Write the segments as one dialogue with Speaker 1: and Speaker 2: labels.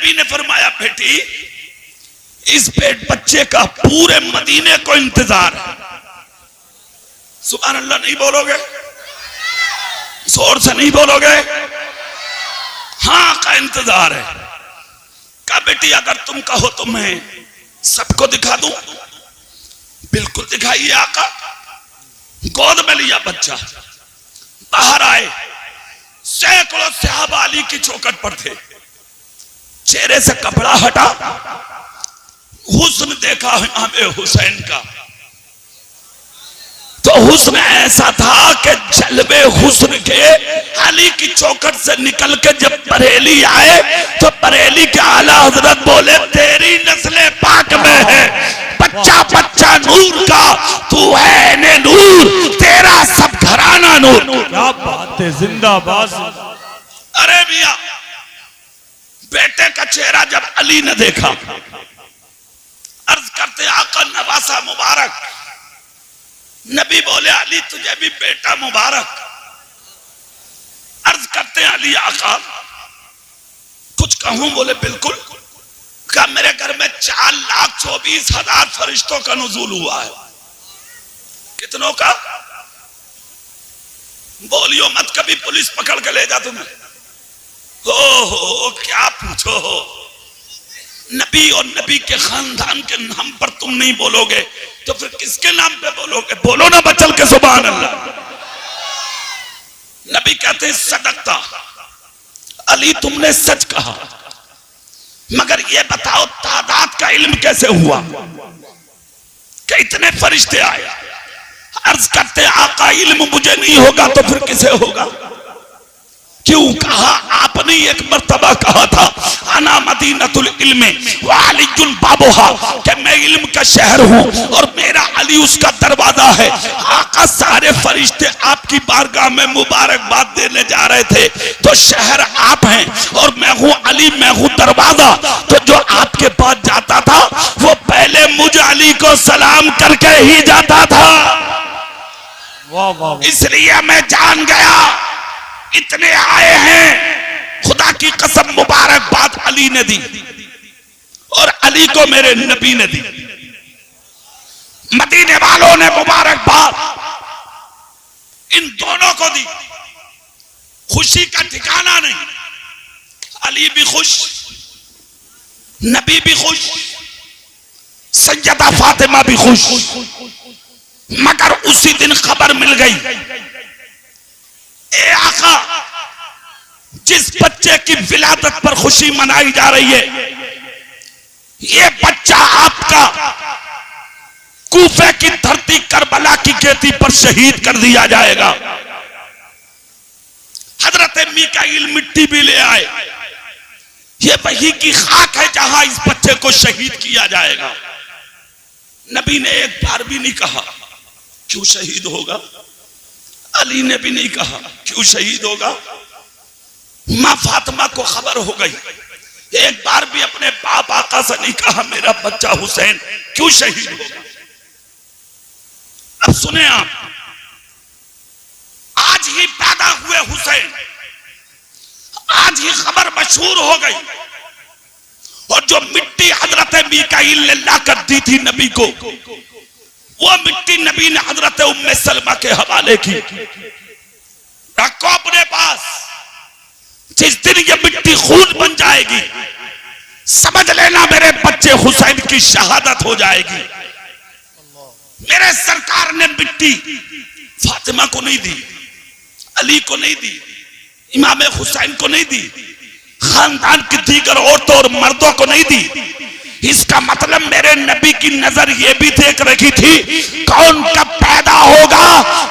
Speaker 1: नबी ने फरमाया बेटी इस पेट बच्चे का पूरे मदीने को इंतजार है। सुभान अल्लाह नहीं बोलोगे? जोर से नहीं बोलोगे? हाँ का इंतजार है। कहा बेटी अगर तुम कहो तो मैं सबको दिखा दूं। बिल्कुल दिखाइए आका। गोद में लिया बच्चा, बाहर आए, सैकड़ों सहाबा अली की चौखट पर थे। चेहरे से कपड़ा हटा, हुस्न देखा इमाम हुसैन का, तो हुस्न ऐसा था कि जलवे हुस्न के अली की चौखट से निकल के जब बरेली आए तो बरेली के आला हजरत बोले तेरी नस्ल पाक में है, बच्चा बच्चा नूर का, तू है ने नूर, तेरा सब घराना नूर।
Speaker 2: क्या बात है, जिंदाबाद।
Speaker 1: अरे मियां, बेटे का चेहरा जब अली ने देखा, अर्ज करते आका नवासा मुबारक। नबी बोले अली तुझे भी बेटा मुबारक। अर्ज करते अली आका कुछ कहूं? बोले बिल्कुल। कहा मेरे घर में 4,24,000 फरिश्तों का नुज़ूल हुआ है। कितनों का? बोलियो मत, कभी पुलिस पकड़ के ले जा तुम्हें। हो क्या पूछो हो? नबी और नबी के खानदान के नाम पर तुम नहीं बोलोगे तो फिर किसके नाम पे बोलोगे? बोलो ना बचल के सुभान अल्लाह। नबी कहते हैं सदकता अली, तुमने सच कहा, मगर ये बताओ तादाद का इल्म कैसे हुआ कि इतने फरिश्ते आए? अर्ज करते आका इल्म मुझे नहीं होगा तो फिर किसे होगा? क्यों कहा? आपने एक मर्तबा कहा था अना मदीनतुल इल्म व अलीयुल बाबुहा, कि मैं इल्म का शहर हूं और मेरा अली उसका दरवाजा है। आका सारे फरिश्ते आपकी बारगाह में मुबारकबाद देने जा रहे थे, तो शहर आप हैं और मैं हूं अली, मैं हूं दरवाजा। तो जो आपके पास जाता था वो पहले मुझ अली को सलाम करके ही जाता था।
Speaker 2: वाह वाह।
Speaker 1: इसलिए मैं जान गया इतने आए हैं, खुदा की कसम मुबारकबाद अली ने दी और अली को मेरे नबी ने दी। मदीने वालों ने मुबारकबाद इन दोनों को दी। खुशी का ठिकाना नहीं। अली भी खुश, नबी भी खुश, सैयदा फातिमा भी खुश। मगर उसी दिन खबर मिल गई, ए आका जिस बच्चे की विलादत पर खुशी मनाई जा रही है, ये बच्चा आपका कूफे की धरती करबला की खेती पर शहीद कर दिया जाएगा। हजरत मीकाईल मिट्टी भी ले आए। ये वही की खाक है जहां इस बच्चे को शहीद किया जाएगा। नबी ने एक बार भी नहीं कहा क्यों शहीद होगा। अली ने भी नहीं कहा क्यों शहीद होगा। मां फातिमा को खबर हो गई, एक बार भी अपने बाप आका से नहीं कहा मेरा बच्चा हुसैन क्यों शहीद होगा। अब सुने आप, आज ही पैदा हुए हुसैन, आज ही खबर मशहूर हो गई, और जो मिट्टी हजरत मीकाईल ने लाकर दी थी नबी को, वो मिट्टी नबी ने हजरत उम्मे सलमा के हवाले की। रखो अपने पास, जिस दिन ये मिट्टी खून बन जाएगी समझ लेना मेरे बच्चे हुसैन की शहादत हो जाएगी। मेरे सरकार ने मिट्टी फातिमा को नहीं दी, अली को नहीं दी, इमाम हुसैन को नहीं दी, खानदान की दीगर औरतों और मर्दों को नहीं दी। इसका मतलब मेरे नबी की नजर ये भी देख रखी थी कौन कब पैदा होगा,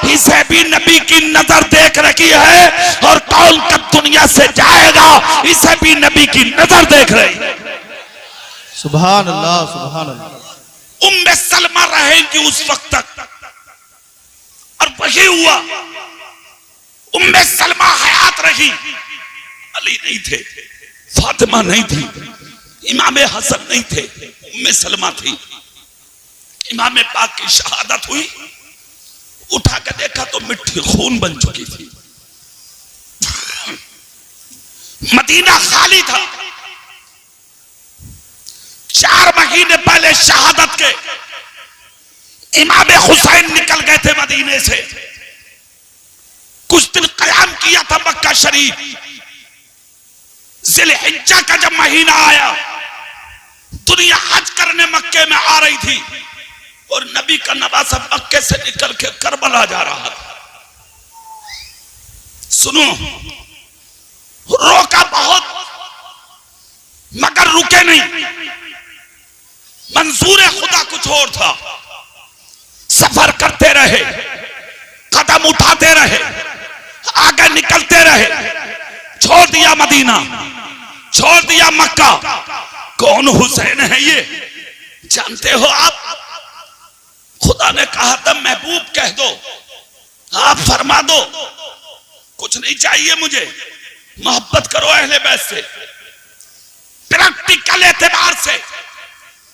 Speaker 1: इसे भी नबी की नजर देख रखी है, और कौन कब दुनिया से जाएगा इसे भी नबी की नजर देख रही।
Speaker 2: सुभान अल्लाह, सुभान अल्लाह।
Speaker 1: उम्मे सलमा रहेंगी उस वक्त तक, और वही हुआ। उम्मे सलमा हयात रही, अली नहीं थे, फातिमा नहीं थी, इमाम हसन नहीं थे, उम्मे सलमा थी। इमाम पाक की शहादत हुई, उठा कर देखा तो मिट्टी खून बन चुकी थी। मदीना खाली था, महीने पहले शहादत के इमाम हुसैन निकल गए थे मदीने से। कुछ दिन कयाम किया था मक्का शरीफ। जिलहिज्जा का जब महीना आया, दुनिया हज करने मक्के में आ रही थी और नबी का नवासा मक्के से निकल के करबला जा रहा था। सुनो, रोका बहुत मगर रुके नहीं। मंजूर खुदा कुछ और था। सफर करते रहे, कदम उठाते रहे, आगे निकलते रहे। छोड़ दिया मदीना, छोड़ दिया मक्का। कौन हुसैन है ये जानते हो आप? खुदा ने कहा था महबूब कह दो, आप फरमा दो, कुछ नहीं चाहिए मुझे, मोहब्बत करो अहले बैत से। प्रैक्टिकल एतबार से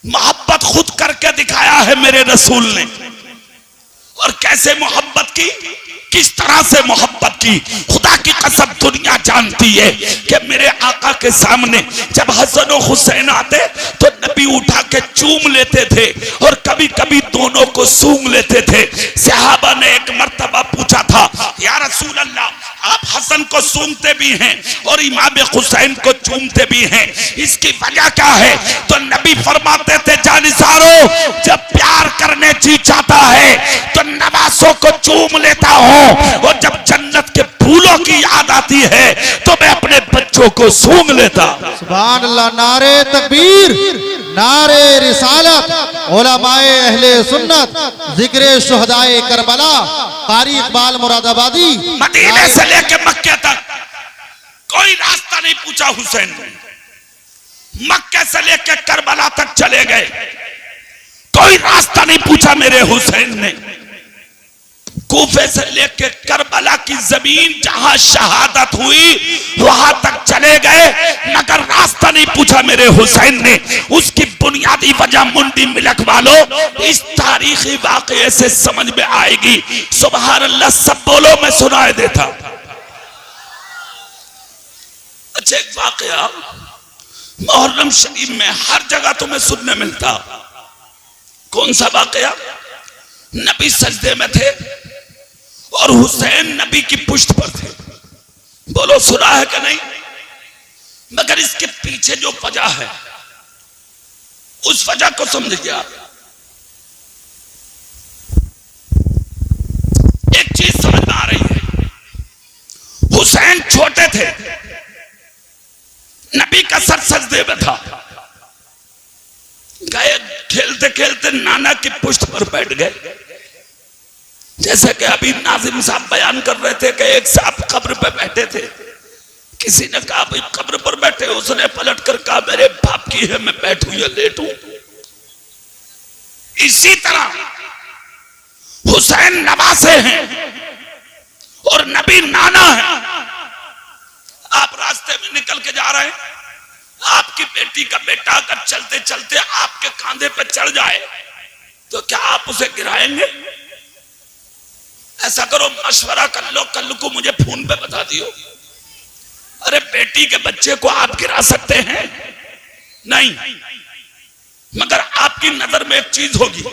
Speaker 1: मोहब्बत खुद करके दिखाया है मेरे रसूल ने। और कैसे मोहब्बत की, किस तरह से मोहब्बत की, खुदा की कसम दुनिया जानती है कि मेरे आका के सामने जब हसन और हुसैन आते तो नबी उठा के चूम लेते थे और कभी कभी दोनों को सूंघ लेते थे। सहाबा ने एक मर्तबा पूछा था, या रसूल अल्लाह, आप हसन को सूंघते भी हैं और इमाम हुसैन को चूमते भी हैं, इसकी वजह क्या है? तो नबी फरमाते थे, जानिसारो, जब प्यार करने जी चाहता है तो नवासों को चूम लेता हूं और जब जन्नत के फूलों की याद आती है तो मैं अपने बच्चों को सूंघ लेता।
Speaker 2: सुभान अल्लाह। नारे तकबीर, नारे रिसालत, उलमाए अहले सुन्नत, जिक्रे शुहदाए करबला, कारी इकबाल मुरादाबादी।
Speaker 1: मदीने से लेकर मक्के तक कोई रास्ता नहीं पूछा हुसैन ने। मक्के से लेकर करबला तक चले गए, कोई रास्ता नहीं पूछा मेरे हुसैन ने। कूफे से लेकर करबला की जमीन जहां शहादत हुई वहां तक चले गए, मगर रास्ता नहीं पूछा मेरे हुसैन ने। उसकी बुनियादी वजह मुंडी मिलक वालों इस तारीखी वाकये से समझ में आएगी। सुभान अल्लाह, सब बोलो, मैं सुनाए देता। अच्छा, एक वाकया मुहर्रम शरीफ में हर जगह तुम्हें सुनने मिलता। कौन सा वाकया? नबी सजदे में थे और हुसैन नबी की पुष्ट पर थे। बोलो, सुना है कि नहीं? मगर इसके पीछे जो वजह है उस वजह को समझिए आप। एक चीज समझ में आ रही है, हुसैन छोटे थे, नबी का सर सजदे में था। गए खेलते खेलते नाना की पुष्ट पर बैठ गए। जैसे कि अभी नाजिम साहब बयान कर रहे थे कि एक साहब कब्र पे बैठे थे, किसी ने कहा भाई कब्र पर बैठे, उसने पलट कर कहा मेरे बाप की है, मैं बैठूं या लेटूं। इसी तरह हुसैन नवासे हैं और नबी नाना है। आप रास्ते में निकल के जा रहे हैं, आपकी बेटी का बेटा अगर चलते चलते आपके कांधे पे चढ़ जाए तो क्या आप उसे गिराएंगे? ऐसा करो, मशवरा कर लो, कल को मुझे फोन पे बता दियो। अरे बेटी के बच्चे को आप गिरा सकते हैं? नहीं, मगर आपकी नजर में एक चीज होगी,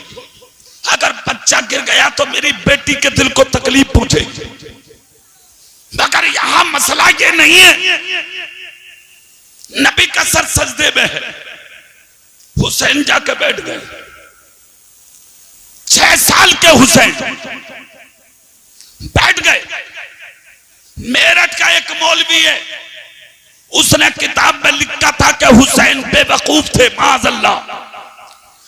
Speaker 1: अगर बच्चा गिर गया तो मेरी बेटी के दिल को तकलीफ पहुंचेगी। मगर यहां मसला ये नहीं है, नबी का सर सजदे में है, हुसैन जाके बैठ गए। 6 साल के हुसैन बैठ गए। मेरठ का एक मौलवी है, उसने किताब में लिखा था कि हुसैन बेवकूफ थे माज़अल्लाह,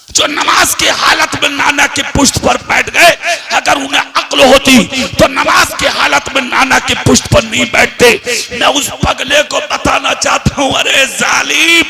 Speaker 1: जो नमाज की हालत में नाना की पुष्ट पर बैठ गए। अगर उन्हें अक्ल होती तो नमाज की हालत में नाना की पुष्ट पर नहीं बैठते। मैं उस पगले को बताना चाहता हूं, अरे जालिम,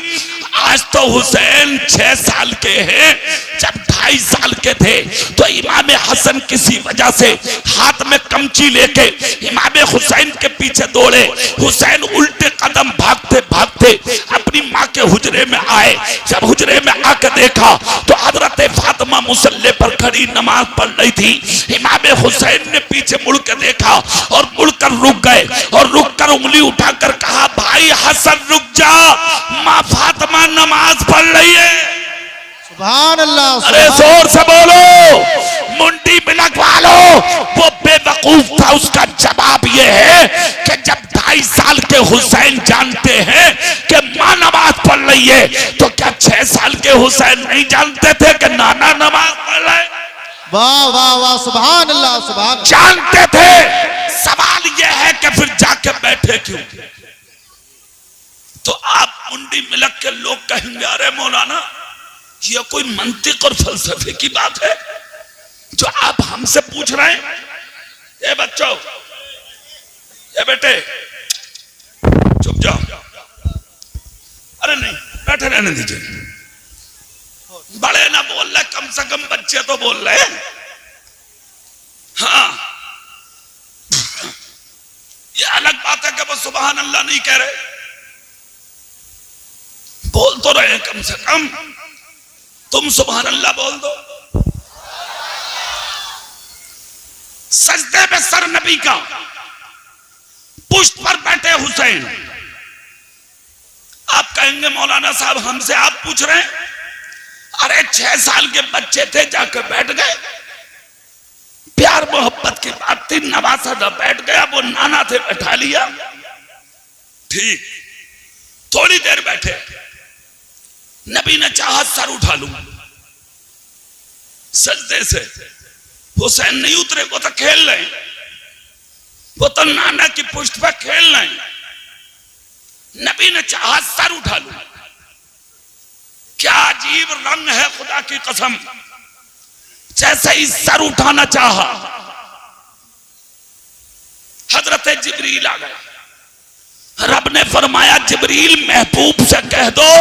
Speaker 1: आज तो हुसैन 6 साल के हैं, जब 2.5 साल के थे तो इमाम हसन किसी वजह से हाथ में कमची लेके इमाम हुसैन के पीछे दौड़े। हुसैन उल्टे कदम भागते भागते अपनी माँ के हुजरे में आए। जब हुजरे में आकर देखा तो हजरत फातिमा मुसल्ले पर खड़ी नमाज पढ़ रही थी। इमाम हुसैन ने पीछे मुड़ के देखा और मुड़कर रुक गए और रुककर उंगली उठाकर कहा, भाई हसन रुक जा, माँ फातिमा नमाज पढ़ रही है।
Speaker 2: सुभान अल्लाह,
Speaker 1: अरे जोर से बोलो, मुंडी मिलक वालो। वो बेवकूफ था, उसका जवाब ये है कि जब 2.5 साल के हुसैन जानते हैं कि माँ नमाज पढ़ रही है, तो क्या 6 साल के हुसैन नहीं जानते थे कि नाना नमाज पढ़ रहे?
Speaker 2: वाह वाह वाह, सुभान अल्लाह, सुभान।
Speaker 1: जानते थे। सवाल यह है कि फिर जाके बैठे क्यों? तो आप मुंडी मिलक के लोग कहेंगे, अरे मौलाना ये कोई मंतिक और फलसफे की बात है जो आप हमसे पूछ रहे हैं? ए बच्चों, ए बेटे, चुप जाओ। अरे नहीं, बैठे रहने दीजिए। बड़े ना बोल रहे, कम से कम बच्चे तो बोल रहे हैं। हाँ, ये अलग बात है कि वो सुभान अल्लाह नहीं कह रहे, बोल तो रहे हैं। कम से कम तुम सुभान अल्लाह बोल दो। सजदे में सर नबी का, पुष्ट पर बैठे हुसैन। आप कहेंगे मौलाना साहब हमसे आप पूछ रहे हैं? अरे 6 साल के बच्चे थे, जाकर बैठ गए। प्यार मोहब्बत की बात थी, नवासा था, बैठ गया। वो नाना थे, बैठा लिया। ठीक, थोड़ी देर बैठे, नबी ने चाहा सर उठा लूं सजदे से। हुसैन नहीं उतरे, वो तो खेल रहे, वो तो नाना की पुष्ट पर खेल रहे। नबी ने चाहा सर उठा लूं। क्या अजीब रंग है, खुदा की कसम। जैसे ही सर उठाना चाहा, हजरत जिब्रील आ गया। रब ने फरमाया, जिब्रील महबूब से कह दो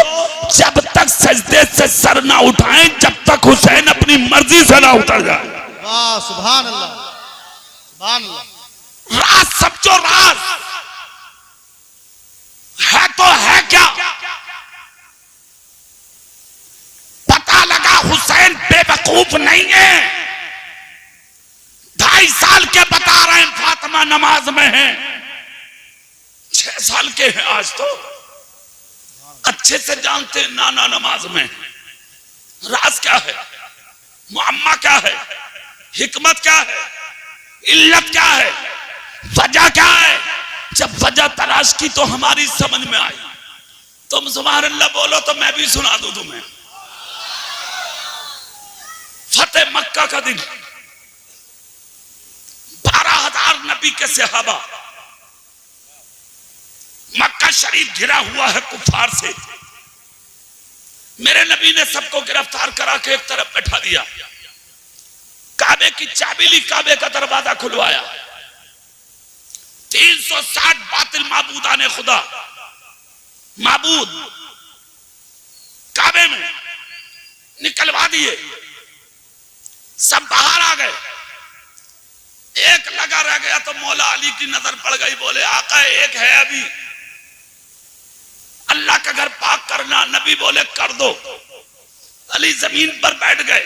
Speaker 1: जब तक सजदे से सर ना उठाएं, जब तक हुसैन अपनी मर्जी से ना उतर जाए।
Speaker 2: वाह, सुभान अल्लाह, सुभान अल्लाह।
Speaker 1: राज समझो, राज है तो है क्या? पता लगा हुसैन बेवकूफ नहीं है। 2.5 साल के बता रहे हैं, फातिमा नमाज में है। 6 साल के हैं आज तो, अच्छे से जानते हैं नाना नमाज में। राज क्या है, मुअम्मा क्या है, हिकमत क्या है, इल्लत क्या है, वजह क्या है? जब वजह तलाश की तो हमारी समझ में आई। तुम सुभान अल्लाह बोलो तो मैं भी सुना दूं तुम्हें। फतेह मक्का का दिन, 12,000 नबी के सहाबा, मक्का शरीफ घिरा हुआ है कुफार से। मेरे नबी ने सबको गिरफ्तार करा के एक तरफ बैठा दिया। काबे की चाबी ली, काबे का दरवाजा खुलवाया। 360 बातिल माबूदा ने खुदा माबूद काबे में निकलवा दिए। सब बाहर आ गए। एक लगा रह गया तो मौला अली की नजर पड़ गई। बोले आका एक है अभी, अल्लाह का घर पाक करना। नबी बोले कर दो। अली जमीन पर बैठ गए,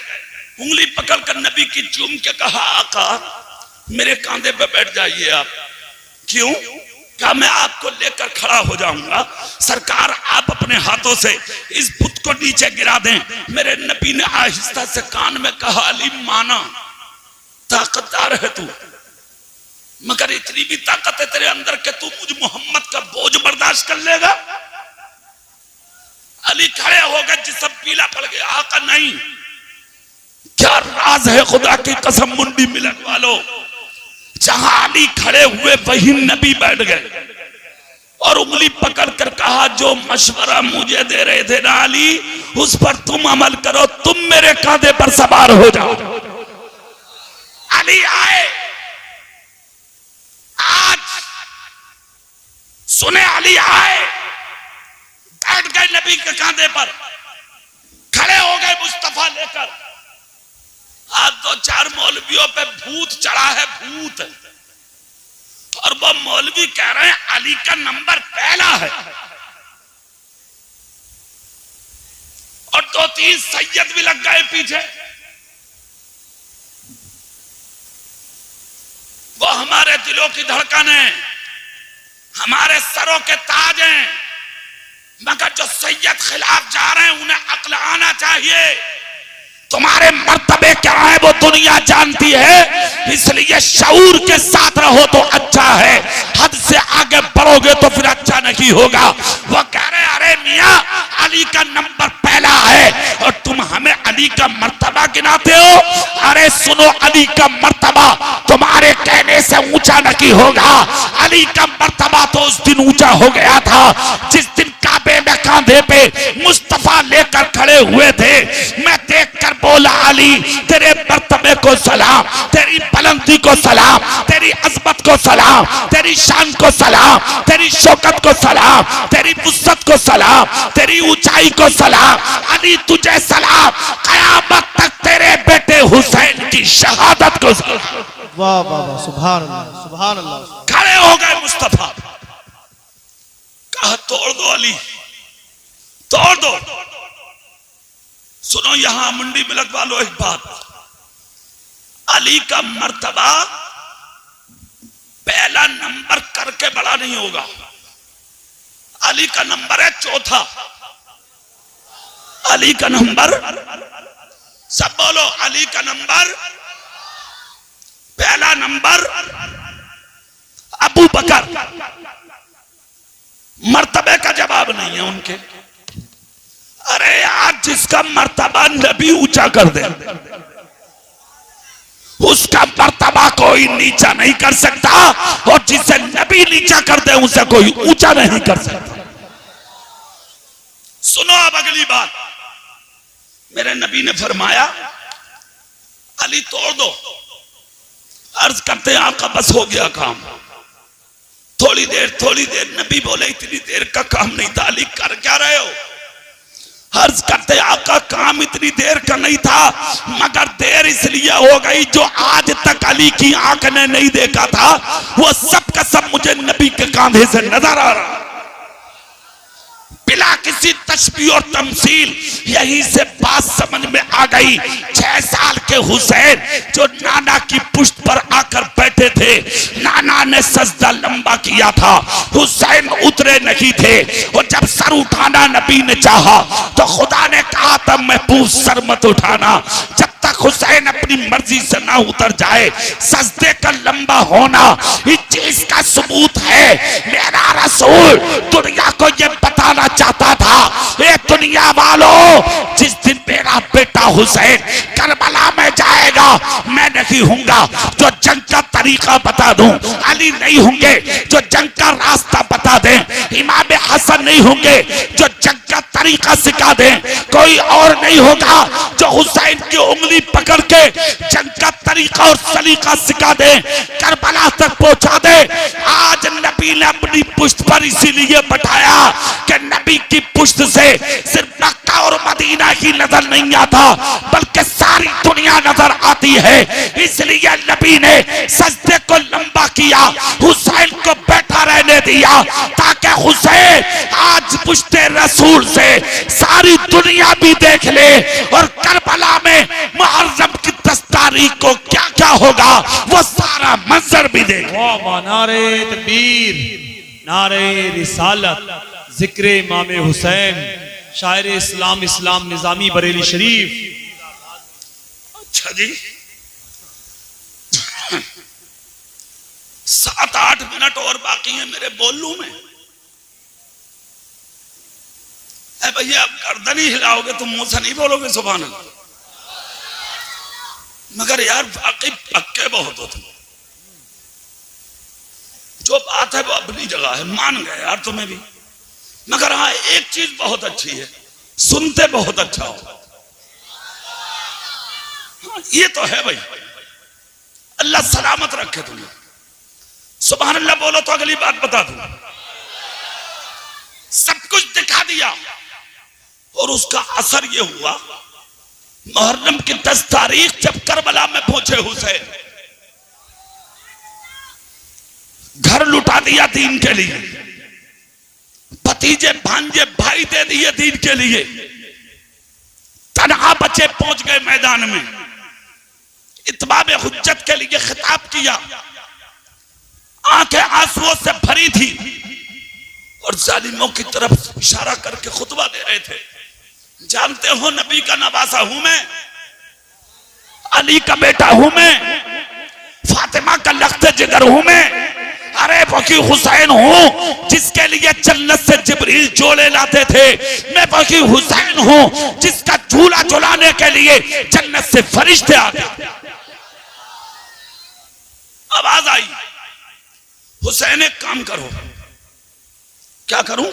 Speaker 1: उंगली पकड़कर नबी की चूम के कहा आका मेरे कांधे पे बैठ जाइए आप। क्यों? क्या मैं आपको लेकर खड़ा हो जाऊंगा? सरकार आप अपने हाथों से इस बुत को नीचे गिरा दें। मेरे नबी ने आहिस्ता से कान में कहा अली माना, ताकतदार है तू, मगर इतनी भी ताकत है तेरे अंदर कि तू मुझ मोहम्मद का बोझ बर्दाश्त कर लेगा? अली खड़े हो गए, जिसम पीला पड़ गया। आका नहीं, क्या राज है खुदा की कसम मुंडी मिलन वालों। जहां अली खड़े हुए वहीं नबी बैठ गए और उंगली पकड़कर कहा जो मशवरा मुझे दे रहे थे ना अली, उस पर तुम अमल करो, तुम मेरे कांधे पर सवार हो जाओ। अली आए। आज सुने, अली आए, बैठ गए नबी के कांधे पर, खड़े हो गए मुस्तफा लेकर। आज 2-4 मौलवियों पे भूत चढ़ा है, भूत। और वो मौलवी कह रहे हैं अली का नंबर पहला है। और 2-3 सैयद भी लग गए पीछे। वो हमारे दिलों की धड़कन है, हमारे सरों के ताज हैं। मगर जो सैयद खिलाफ जा रहे हैं उन्हें अक्ल आना चाहिए। तुम्हारे मर्तबे क्या है वो दुनिया जानती है, इसलिए शऊर के साथ रहो तो अच्छा है, हद से आगे बढ़ोगे तो फिर अच्छा नहीं होगा। वो कह रहे अरे मियां अली का नंबर पहला है और तुम हमें अली का मर्तबा गिनाते हो। अरे सुनो, अली का मर्तबा तुम्हारे कहने से ऊंचा नहीं होगा। अली का मर्तबा तो उस दिन ऊंचा हो गया था जिस दिन काबे में कांधे पे मुस्तफा लेकर खड़े हुए थे। मैं देखकर बोला अली तेरे मर्तबे को सलाम, तेरी बुलंदी को सलाम, तेरी अजमत को सलाम, तेरी शान को सलाम, तेरी शौकत को सलाम, तेरी वुस्सत को सलाम, तेरी ऊंचाई को सलाम। अली तुझे सलाम, कयामत तक तेरे बेटे हुसैन की शहादत को सलाम।
Speaker 2: वाह वाह वाह, सुभान अल्लाह सुभान अल्लाह।
Speaker 1: खड़े हो गए मुस्तफा, कहा तोड़ दो अली, तोड़ दो। सुनो यहां मुंडी में लगवा लो एक बात, अली का मर्तबा पहला नंबर करके बड़ा नहीं होगा। अली का नंबर है चौथा। अली का नंबर, सब बोलो, अली का नंबर पहला नंबर अबू बकर। मर्तबे का जवाब नहीं है उनके। अरे आज जिसका मर्तबा नबी ऊंचा कर दे उसका मर्तबा कोई नीचा नहीं कर सकता, और जिसे नबी नीचा कर दे उसे कोई ऊंचा नहीं कर सकता। सुनो अब अगली बात, मेरे नबी ने फरमाया अली तोड़ दो। अर्ज करते हैं आपका बस हो गया काम, थोड़ी देर। नबी बोले इतनी देर का काम नहीं था, अली कर क्या रहे हो? अर्ज करते आपका काम इतनी देर का नहीं था, मगर देर इसलिए हो गई जो आज तक अली की आंख ने नहीं देखा था, वो सब का सब मुझे नबी के कांधे से नजर आ रहा। बिला किसी तशबीह और तमसील यहीं से बात समझ में आ गई। 6 साल के हुसैन जो नाना की पुश्त पर आकर बैठे थे, नाना ने सजदा लंबा किया था, हुसैन उतरे नहीं थे, और जब सर उठाना नबी ने चाहा तो खुदा ने कहा तब महबूब सर मत उठाना जब तक हुसैन अपनी मर्जी से ना उतर जाए। सजदे का लंबा होना इस चीज का सबूत है। मेरा रसूल दुनिया को ये बताना चाहता था, ये दुनिया वालों, जिस दिन मेरा बेटा हुसैन करबला में जाएगा मैं नहीं हूंगा जो जंग का तरीका बता दूं, अली नहीं होंगे जो जंग का रास्ता बता दें, इमाम हसन नहीं होंगे जो जंग का तरीका सिखा दें, कोई और नहीं होगा जो हुसैन की उंगली पकड़ के जंग का तरीका और सलीका सिखा दे, करबला तक पहुंचा दे। आज नबी ने अपनी पुश्त पर इसीलिए बैठाया कि नबी की पुश्त से सिर्फ मक्का और मदीना ही नजर नहीं आता बल्कि सारी दुनिया नजर आती है। इसलिए नबी ने सजदे को लंबा किया, हुसैन को बैठा रहने दिया ताकि हुसैन आज पुश्ते रसूल से सारी दुनिया भी देख ले, और करबला में मुहर्रम की 10 तारीख को क्या क्या होगा वो सारा मंजर भी देख।
Speaker 3: नारे तकबीर, नारे रिसालत, जिक्र इमाम हुसैन, शायर इस्लाम इस्लाम निजामी बरेली शरीफ।
Speaker 1: अच्छा जी, 7-8 मिनट और बाकी है मेरे बोलूं में। भैया आप गर्दन ही हिलाओगे तो मुंह से नहीं बोलोगे सुभान अल्लाह, मगर यार वाकई पक्के बहुत हो तुम। जो बात है वो अपनी जगह है, मान गए यार तुम्हें भी, मगर हाँ एक चीज बहुत अच्छी है, सुनते बहुत अच्छा हो। हाँ, ये तो है भाई, अल्लाह सलामत रखे तुम्हें। सुभान अल्लाह बोलो तो अगली बात बता दूं। सब कुछ दिखा दिया और उसका असर ये हुआ, मुहर्रम की 10 तारीख जब करबला में पहुंचे हुसैन, घर लुटा दिया दीन के लिए, भतीजे भांजे भाई दे दिए दीन के लिए, तनहा बच्चे पहुंच गए मैदान में, इत्माम हुज्जत के लिए खिताब किया, आंखें आंसुओं से भरी थी और जालिमों की तरफ इशारा करके खुतबा दे रहे थे। जानते हो नबी का नवासा हूं मैं, अली का बेटा हूं मैं, फातिमा का लख्त जिगर हूं मैं। अरे वकी हुसैन हूं जिसके लिए जन्नत से जिब्रील जोड़े लाते थे। मैं वकी हुसैन हूं जिसका झूला झुलाने के लिए जन्नत से फरिश्ते आते थे। आवाज आई, हुसैन एक काम करो। क्या करूं?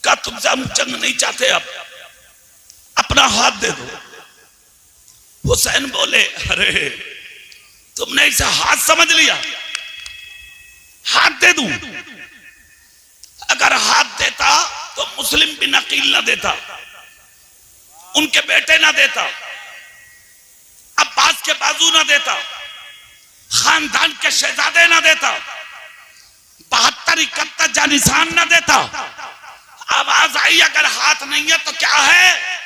Speaker 1: क्या तुमसे हम जंग नहीं चाहते, अब अपना हाथ दे दो। हुसैन बोले, अरे तुमने इसे हाथ समझ लिया, हाथ दे दूं? अगर हाथ देता तो मुस्लिम बिन अकील ना देता, उनके बेटे ना देता, अब्बास के बाजू ना देता, खानदान के शहजादे ना देता, 72-71 जानिशान ना देता। आवाज आई, अगर हाथ नहीं है तो क्या है?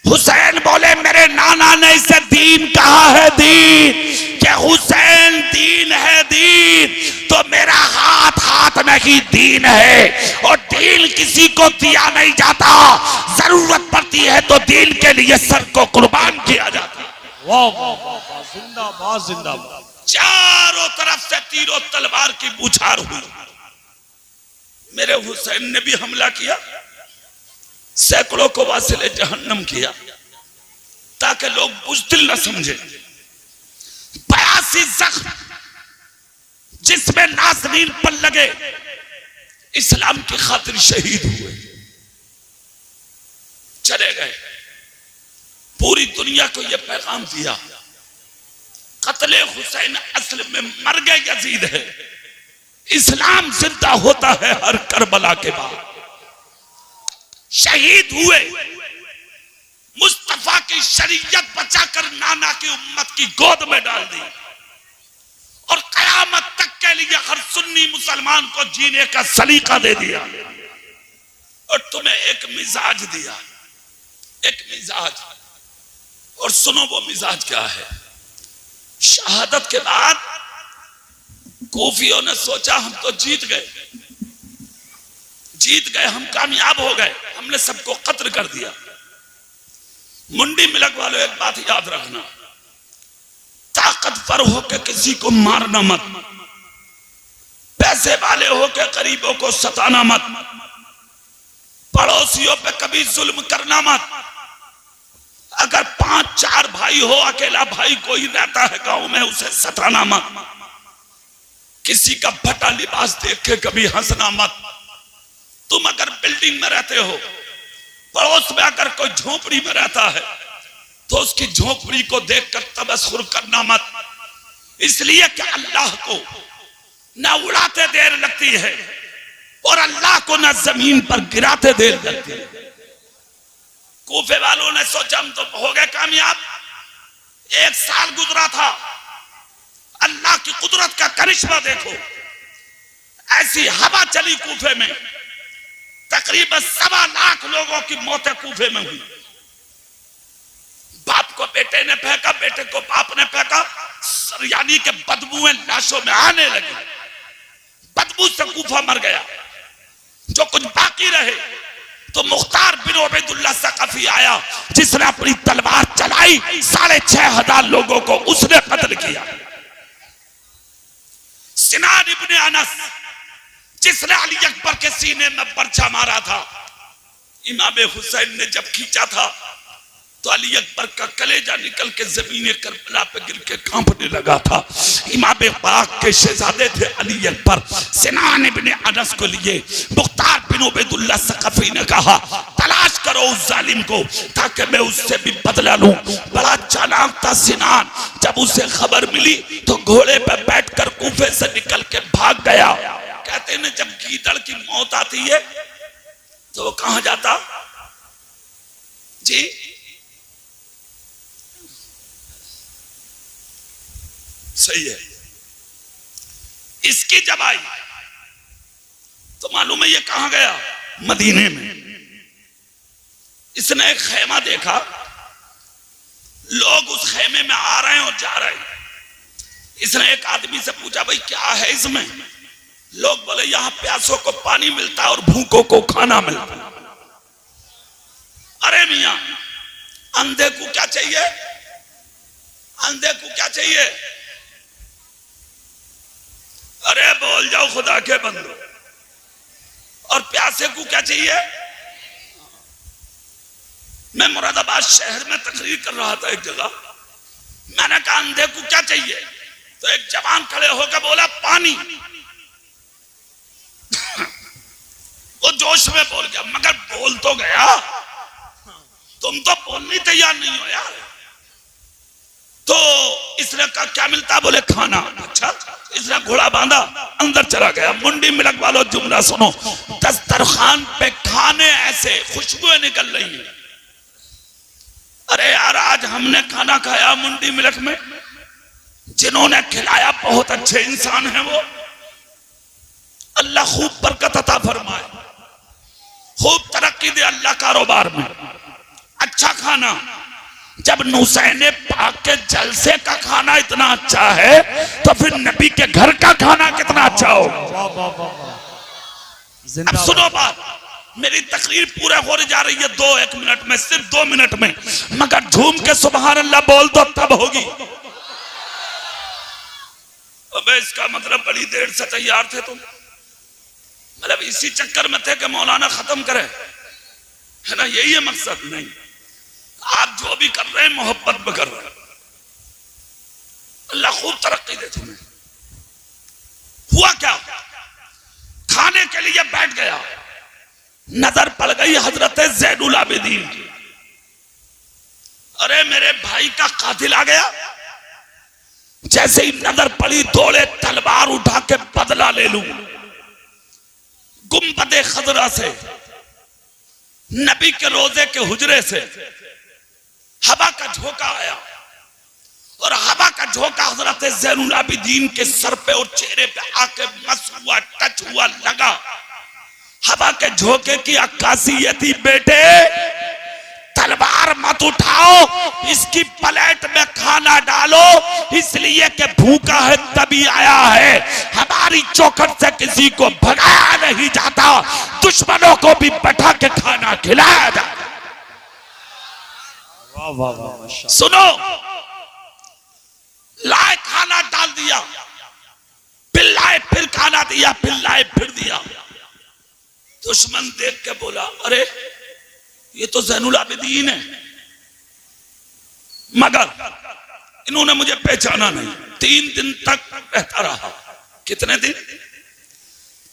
Speaker 1: हुसैन बोले, मेरे नाना ने इसे दीन कहा है, दीन। क्या हुसैन दीन है, दीन? तो मेरा हाथ हाथ में ही दीन है, और दीन किसी को दिया नहीं जाता। जरूरत पड़ती है तो दीन के लिए सर को कुर्बान किया जाता है।
Speaker 3: वाह वाह वाह, जिंदाबाद जिंदाबाद।
Speaker 1: चारों तरफ से तीरों तलवार की बौछार हुई। मेरे हुसैन ने भी हमला किया, सैकड़ों को वासिले जहन्नम किया, ताकि लोग बुज़दिल न समझे। 82 जख्म जिसमें नाज़रीन पर लगे, इस्लाम की खातिर शहीद हुए, चले गए। पूरी दुनिया को यह पैगाम दिया, कत्ले हुसैन असल में मर गए यजीद है, इस्लाम जिंदा होता है हर करबला के बाद। शहीद हुए, मुस्तफा की शरीयत बचाकर नाना की उम्मत की गोद में डाल दी, और कयामत तक के लिए हर सुन्नी मुसलमान को जीने का सलीका दे दिया। और तुम्हें एक मिजाज दिया, एक मिजाज। और सुनो वो मिजाज क्या है। शहादत के बाद कूफियों ने सोचा हम तो जीत गए, हम कामयाब हो गए, हमने सबको कत्ल कर दिया। मुंडी मिलक वालों, एक बात याद रखना, ताकतवर होकर किसी को मारना मत, पैसे वाले होकर गरीबों को सताना मत, पड़ोसियों पे कभी जुल्म करना मत। अगर 5-4 भाई हो, अकेला भाई कोई रहता है गांव में, उसे सताना मत। किसी का फटा लिबास देख के कभी हंसना मत। तुम अगर बिल्डिंग में रहते हो, पड़ोस में अगर कोई झोपड़ी में रहता है, तो उसकी झोपड़ी को देखकर तबस्सुर करना मत, इसलिए कि अल्लाह को ना उड़ाते देर लगती है और अल्लाह को ना जमीन पर गिराते देर लगती है। कूफे वालों ने सोचा हम तो हो गए कामयाब। 1 साल गुजरा था, अल्लाह की कुदरत का करिश्मा देखो। ऐसी हवा चली कूफे में, तकरीबन 1.25 लाख लोगों की मौतें कूफे में हुई। बाप को बेटे ने फेंका, बेटे को बाप ने फेंका, यानी कि बदबूएं लाशों में आने लगी। बदबू से कूफा मर गया। जो कुछ बाकी रहे तो मुख्तार बिन उबैदुल्लाह सकफी आया, जिसने अपनी तलवार चलाई, 6500 लोगों को उसने कत्ल किया। सिनान इब्ने अनस, जिसने अली अकबर के सीने में बर्छा मारा था, इमाम हुसैन ने जब खींचा था तो अली अकबर का कलेजा निकल के जमीन करबला पे गिर के कांपने लगा था। इमाम पाक के शहजादे थे अली अकबर। सिनान इब्ने अनस को लिए मुख्तार बिन उबैदुल्लाह सकफी ने कहा, तलाश करो उस जालिम को ताकि मैं उससे भी बदला लूं। बड़ा चालाक था सिनान। जब उसे खबर मिली तो घोड़े पर बैठकर कूफे से निकल के भाग गया। कहते हैं जब गीदड़ की मौत आती है तो वो कहां जाता जी? सही है। इसकी जब आई तो मालूम है ये कहां गया? मदीने में। इसने एक खेमा देखा, लोग उस खेमे में आ रहे हैं और जा रहे हैं। इसने एक आदमी से पूछा, भाई क्या है इसमें? लोग बोले यहां प्यासों को पानी मिलता है और भूखों को खाना मिलता है। अरे मियां, अंधे को क्या चाहिए? अंधे को क्या चाहिए? अरे बोल जाओ खुदा के बंदो। और प्यासे को क्या चाहिए? मैं मुरादाबाद शहर में तकरीर कर रहा था एक जगह, मैंने कहा अंधे को क्या चाहिए? तो एक जवान खड़े होकर बोला पानी। वो जोश में बोल गया, मगर बोल तो गया, तुम तो बोलने तैयार नहीं हो यार। तो इसने कहा क्या मिलता? बोले खाना। अच्छा, इसने घोड़ा बांधा, अंदर चला गया। मुंडी मिलक वालों जुमला सुनो, दस्तरखान पे खाने ऐसे खुशबुएं निकल रही हैं। अरे यार, आज हमने खाना खाया मुंडी मिलक में, जिन्होंने खिलाया बहुत अच्छे इंसान हैं वो, अल्लाह खूब बरकत अता फरमाए, खूब तरक्की दे अल्लाह कारोबार में। अच्छा खाना, जब नुसैने पाक के जलसे का खाना इतना अच्छा है तो फिर नबी के घर का खाना कितना अच्छा हो। अब सुनो बात, मेरी तकरीर पूरा होने जा रही है 2-1 मिनट में, सिर्फ 2 मिनट में, मगर झूम के सुभान अल्लाह बोल दो तब होगी। अबे इसका मतलब बड़ी देर से तैयार थे तुम, मतलब इसी चक्कर में थे कि मौलाना खत्म करे, है ना? यही है मकसद? नहीं, आप जो भी कर रहे हैं मोहब्बत में कर रहे हैं। अल्लाह खूब तरक्की दे तुम्हें। हुआ क्या, खाने के लिए बैठ गया, नजर पड़ गई हजरत ज़ैनुल आबिदीन की। अरे मेरे भाई का कातिल आ गया। जैसे ही नजर पड़ी दौड़े तलवार उठा के बदला ले लूं। गुंबदे खजरा से, नबी के रोजे के हुजरे से हवा का झोंका आया और हवा का झोंका हजरत ज़ैनुल आबिदीन के सर पे और चेहरे पे आके मस हुआ, टच हुआ, लगा। हवा के झोंके की अक्कासी ये थी, बेटे तलवार मत उठाओ, इसकी प्लेट में खाना डालो, इसलिए कि भूखा है तभी आया है। हमारी चौखट से किसी को भगाया नहीं जाता, दुश्मनों को भी बैठा के खाना खिलाया जाता।
Speaker 3: वाह वाह वाह,
Speaker 1: सुनो, लाए खाना डाल दिया, फिर लाए फिर खाना दिया, फिर लाए फिर दिया। दुश्मन देख के बोला, अरे ये तो ज़ैनुल आबिदीन है, मगर इन्होंने मुझे पहचाना नहीं। 3 दिन तक रहता रहा। कितने दिन?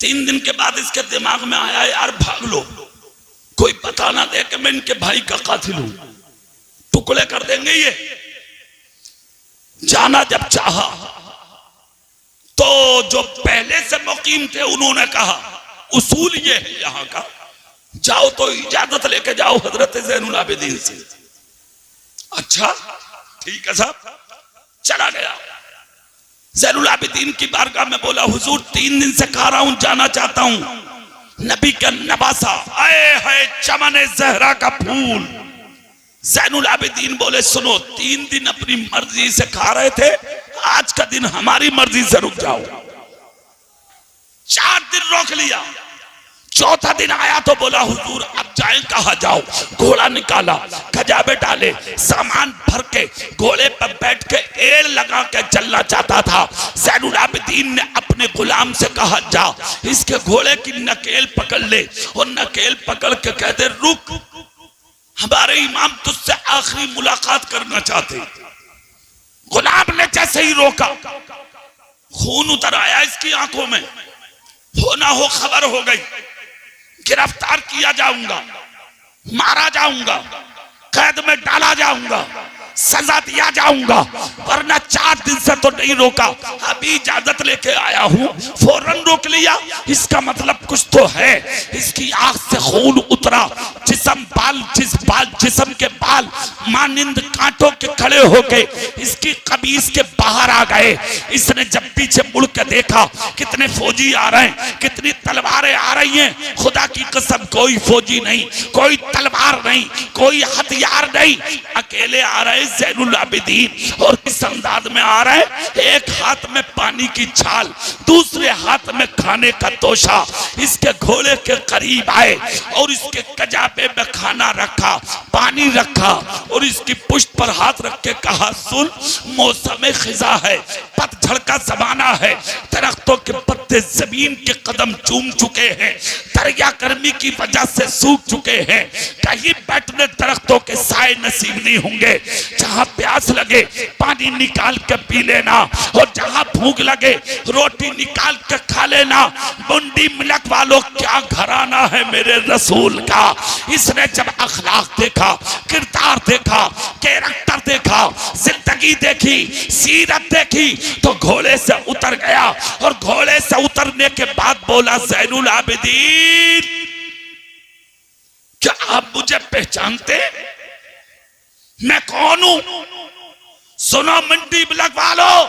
Speaker 1: 3 दिन के बाद इसके दिमाग में आया, यार भाग लो, कोई पता ना दे कि मैं इनके भाई का कातिल हूं, टुकड़े कर देंगे ये। जाना जब चाहा तो जो पहले से मुकीम थे उन्होंने कहा, उसूल ये है यहां का, जाओ तो इजाजत लेके जाओ हजरत ज़ैनुल आबिदीन से। अच्छा ठीक है साहब, चला गया। ज़ैनुल आबिदीन की बारगाह में बोला, हुजूर 3 दिन से खा रहा हूं, जाना चाहता हूं। नबी का नवासा, आए है चमन ज़हरा का फूल। ज़ैनुल आबिदीन बोले, सुनो 3 दिन अपनी मर्जी से खा रहे थे, आज का दिन हमारी मर्जी से रुक जाओ। 4 दिन रोक लिया। 4था दिन आया तो बोला, हुजूर अब जाए कहा? जाओ। घोड़ा निकाला, खजाबे डाले, सामान भर के घोड़े पर बैठ के एड़ लगा के चलना चाहता था। ज़ैनुल आबिदीन ने अपने गुलाम से कहा, जा इसके घोड़े की नकेल पकड़ ले, और नकेल पकड़ के कहते, रुक, हमारे इमाम तुझसे आखिरी मुलाकात करना चाहते। गुलाम ने जैसे ही रोका, खून उतर आया इसकी आंखों में। हो ना हो खबर हो गई, गिरफ्तार किया जाऊंगा, मारा जाऊंगा, कैद में डाला जाऊंगा, सजा दिया जाऊंगा, वरना 4 दिन से तो नहीं रोका, अभी इजाजत लेके आया हूं, फौरन रोक लिया, इसका मतलब कुछ तो है। इसकी आंख से खून उतरा, जिस्म के बाल मानिंद कांटों के खड़े होके इसकी कमीज के बाहर आ गए। इसने जब पीछे मुड़ के देखा, कितने फौजी आ रहे हैं, कितनी तलवारें आ रही हैं, खुदा की कसम कोई फौजी नहीं, कोई तलवार नहीं, कोई हथियार नहीं, अकेले आ रहे ज़ैनुल आबिदीन। और किस अंदाज में आ रहे हैं, एक हाथ में पानी की छाल, दूसरे हाथ में खाने का तोशा। इसके घोड़े के करीब आए और इसके कजाबे में खाना रखा, पानी रखा और इसकी पुष्ट पर हाथ रख के कहा, सुन, मौसम खिजा है, पतझड़ का जमाना है, दरख्तों के पत्ते जमीन के कदम चूम चुके हैं, दरिया गर्मी की वजह से सूख चुके हैं, कहीं बैठने दरख्तों के साए नसीब नहीं होंगे, जहां प्यास लगे पानी निकाल के पी लेना, और जहां भूख लगे रोटी निकाल के खा लेना। मुंडी मिलक वालों, क्या घराना है मेरे रसूल का। इसने जब अखलाक देखा, किरदार देखा, कैरेक्टर देखा, जिंदगी देखी, सीरत देखी, तो घोड़े से उतर गया, और घोड़े से उतरने के बाद बोला, ज़ैनुल आबिदीन, क्या आप मुझे पहचानते? मैं कौन हूं? सुनो मंडी मिलक वालों,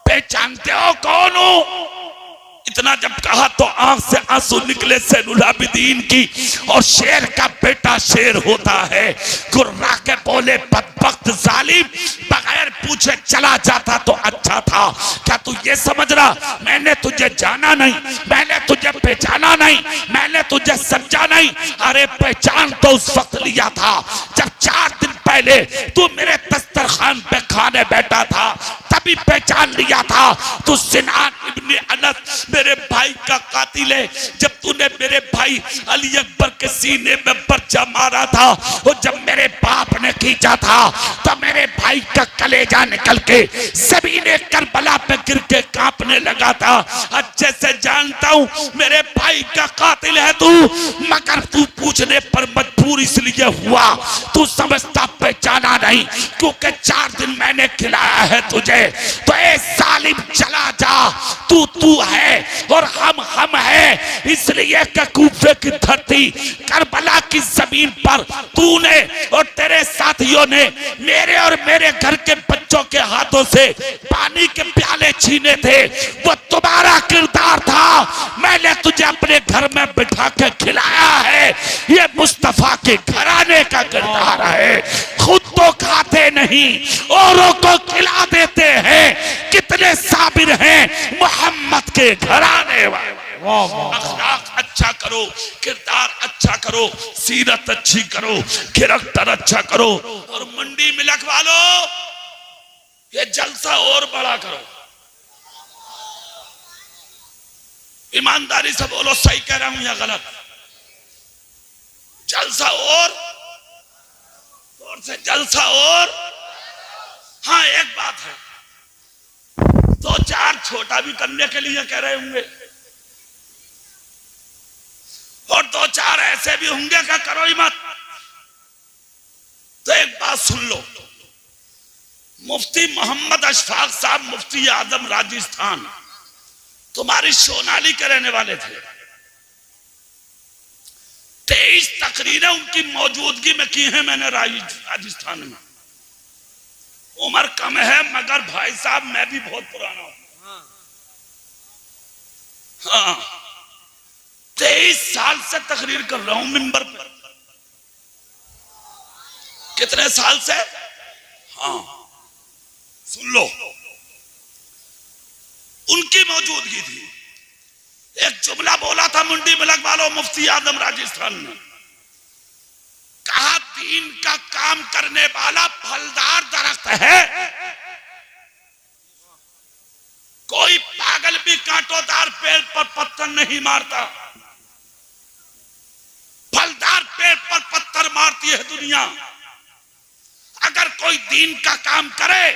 Speaker 1: पहचानते हो कौन हूं? इतना जब कहा तो आंख से आंसू निकले ज़ैनुल आबिदीन की, और शेर का बेटा शेर होता है। गुर्रा के बोले, बदबख्त जालिम, बगैर पूछे चला जाता तो अच्छा था। क्या तू ये समझ रहा मैंने तुझे जाना नहीं, मैंने तुझे पहचाना नहीं, मैंने तुझे समझा नहीं? अरे पहचान तो उस वक्त लिया था जब 4 दिन पहले तू मेरे दस्तरखान पे खाने बैठा था, तभी पहचान लिया था तू सिनान इब्ने अनस मेरे भाई का कातिल है। जब तूने मेरे भाई अली अकबर के सीने में पर्चा मारा था, और जब मेरे बाप ने खींचा था तो मेरे भाई का कलेजा निकल के ज़मीने करबला पे गिर के कांपने लगा था। अच्छे से जानता हूं मेरे भाई का कातिल है तू, मगर तू पूछने पर मजबूर इसलिए हुआ, तू समझता पहचाना नहीं, क्योंकि 4 दिन मैंने खिलाया है तुझे। तो ए जालिम चला जा, तू है और हम है, इसलिए कि कूफे की धरती करबला की जमीन पर तूने और तेरे साथियों ने मेरे और मेरे घर के बच्चों के हाथों से पानी के प्याले छीने थे। वो तुम्हारा किरदार था, मैंने तुझे अपने घर में बिठा के खिलाया है। ये मुस्तफा के घराने का किरदार है। खुद तो खाते नहीं, औरों को खिला देते हैं। कितने साबिर हैं मोहम्मद के घराने वाले। अखलाक अच्छा करो, किरदार अच्छा करो, सीरत अच्छी करो, कैरेक्टर अच्छा करो, और मंडी मिलक वालों ये जलसा और बड़ा करो। ईमानदारी से बोलो, सही कह रहा हूं या गलत? जलसा और से जलसा और। हाँ, एक बात है, 2-4 छोटा भी करने के लिए कह रहे होंगे, और 2-4 ऐसे भी होंगे कि करो ही मत। तो एक बात सुन लो, मुफ्ती मोहम्मद अशफाक साहब, मुफ्ती आजम राजस्थान, तुम्हारी सोनाली के रहने वाले थे। 23 तकरीरें उनकी मौजूदगी में की हैं मैंने राजस्थान में। उम्र कम है, मगर भाई साहब मैं भी बहुत पुराना हूं। हाँ, 23 साल से तकरीर कर रहा हूं मिंबर पर। कितने साल से? हाँ, सुन लो, उनकी मौजूदगी थी। एक जुमला बोला था मंडी मिलक वालों मुफ्ती आजम राजस्थान ने, कहा दीन का काम करने वाला फलदार दरख्त है। कोई पागल भी कांटोदार पेड़ पर पत्थर नहीं मारता, फलदार पेड़ पर पत्थर मारती है दुनिया। अगर कोई दीन का काम करे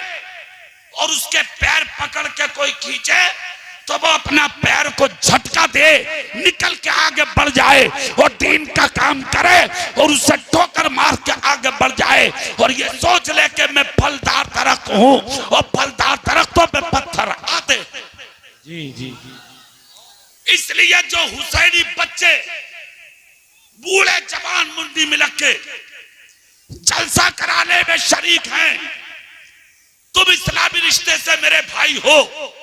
Speaker 1: और उसके पैर पकड़ के कोई खींचे तो वो अपना पैर को झटका दे, निकल के आगे बढ़ जाए, और दीन का काम करे और उसे ठोकर मार के आगे बढ़ जाए, और ये सोच ले कि मैं फलदार दरख्त हूं, और फलदार दरख्तों पे पत्थर आते।
Speaker 3: जी जी।
Speaker 1: इसलिए जो हुसैनी बच्चे बूढ़े जवान मुंडी मिलक के जलसा कराने में शरीक हैं, तुम इस्लामी रिश्ते से मेरे भाई हो।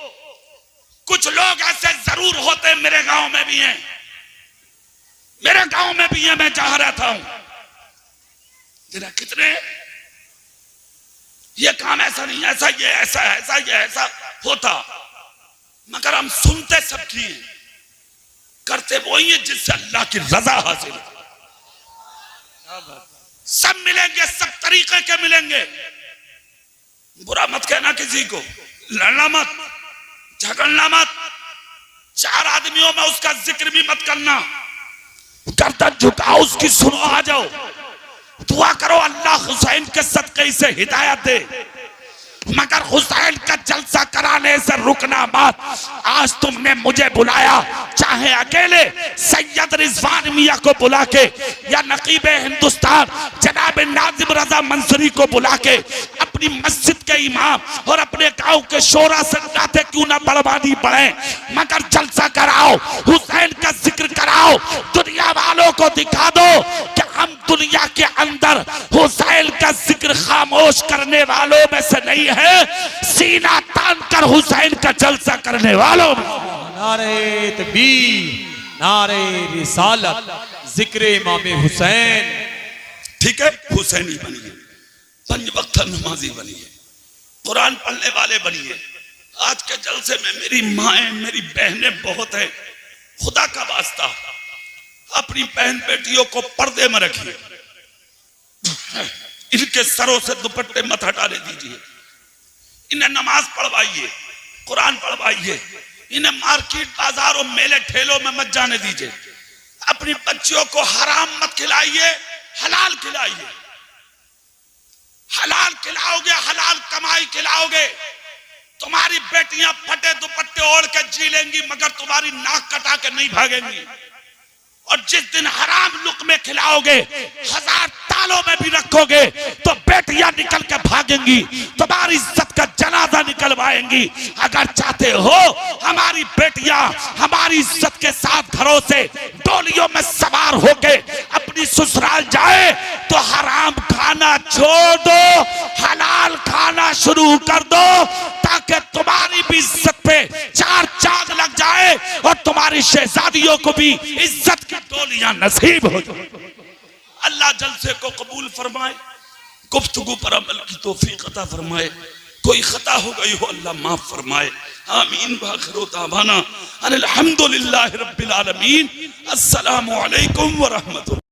Speaker 1: कुछ लोग ऐसे जरूर होते, मेरे गांव में भी हैं, मेरे गांव में भी है, मैं जहां रहता हूं। जरा कितने ये काम ऐसा नहीं, ऐसा ये ऐसा ऐसा ये ऐसा होता, मगर हम सुनते सबकी हैं, करते वही है जिससे अल्लाह की रजा हासिल। सब मिलेंगे, सब तरीके के मिलेंगे। बुरा मत कहना किसी को, लड़ना मत, झगड़ना मत, चार आदमियों में उसका जिक्र भी मत करना। गर्दन झुकाओ, उसकी सुनो, आ जाओ, दुआ करो अल्लाह हुसैन के सदक़े से हिदायत दे, मगर हुसैन का जलसा कराने से रुकना मत। आज तुमने मुझे बुलाया, चाहे अकेले सैयद रिजवान मियां को बुला के या नकीब हिंदुस्तान जनाब नाजिम रजा मंसूरी को बुला के, अपनी मस्जिद के इमाम और अपने गांव के शोरा संगाते क्यों ना बर्बादी बढ़े, मगर जलसा कराओ, हुसैन का जिक्र कराओ, दुनिया वालों को दिखा दो कि हम दुनिया के अंदर हुसैन का जिक्र खामोश करने वालों में से नहीं है, सीना तान कर हुसैन का जलसा करने वालों में।
Speaker 3: नारे तकबीर, नारे रिसालत, जिक्र इमाम हुसैन।
Speaker 1: ठीक है, हुसैनी बनिए, 5 वक्त नमाजी बनिए, कुरान पढ़ने वाले बनिए। आज के जलसे में मेरी माएं, मेरी बहनें बहुत हैं, खुदा का वास्ता अपनी बहन बेटियों को पर्दे में रखिए, इनके सरों से दुपट्टे मत हटाने दीजिए, इन्हें नमाज पढ़वाइए, कुरान पढ़वाइए, इन्हें मार्केट बाजारों मेले ठेलों में मत जाने दीजिए। अपनी बच्चियों को हराम मत खिलाइए, हलाल खिलाइए। हलाल खिलाओगे, हलाल कमाई खिलाओगे, तुम्हारी बेटियां फटे दुपट्टे ओढ़ के जी लेंगी, मगर तुम्हारी नाक कटा के नहीं भागेंगी। और जिस दिन हराम लुक़मे खिलाओगे, 1000 तालों में भी रखोगे, तो बेटियां निकल के भागेंगी, तुम्हारी इज्जत का जनाजा निकलवाएंगी। अगर चाहते हो हमारी बेटियां हमारी इज्जत के साथ घरों से डोलियों में सवार होके अपनी ससुराल जाए, तो हराम खाना छोड़ दो, हलाल खाना शुरू कर दो, ताकि तुम्हारी भी इज्जत पे 4 चांद लग जाए और तुम्हारी शहजादियों को भी इज्जत की डोलियां नसीब हो जाए। अल्लाह जलसे को कबूल फरमाए, गुफ्तगू पर अमल की तौफीक अता फरमाए। कोई खता हो गई हो अल्लाह माफ फरमाए। आमीन। बाखिरु दावाना अनिल हम्दुलिल्लाहि रब्बिल आलमीन। अस्सलामु अलैकुम व रहमतुल्लाह।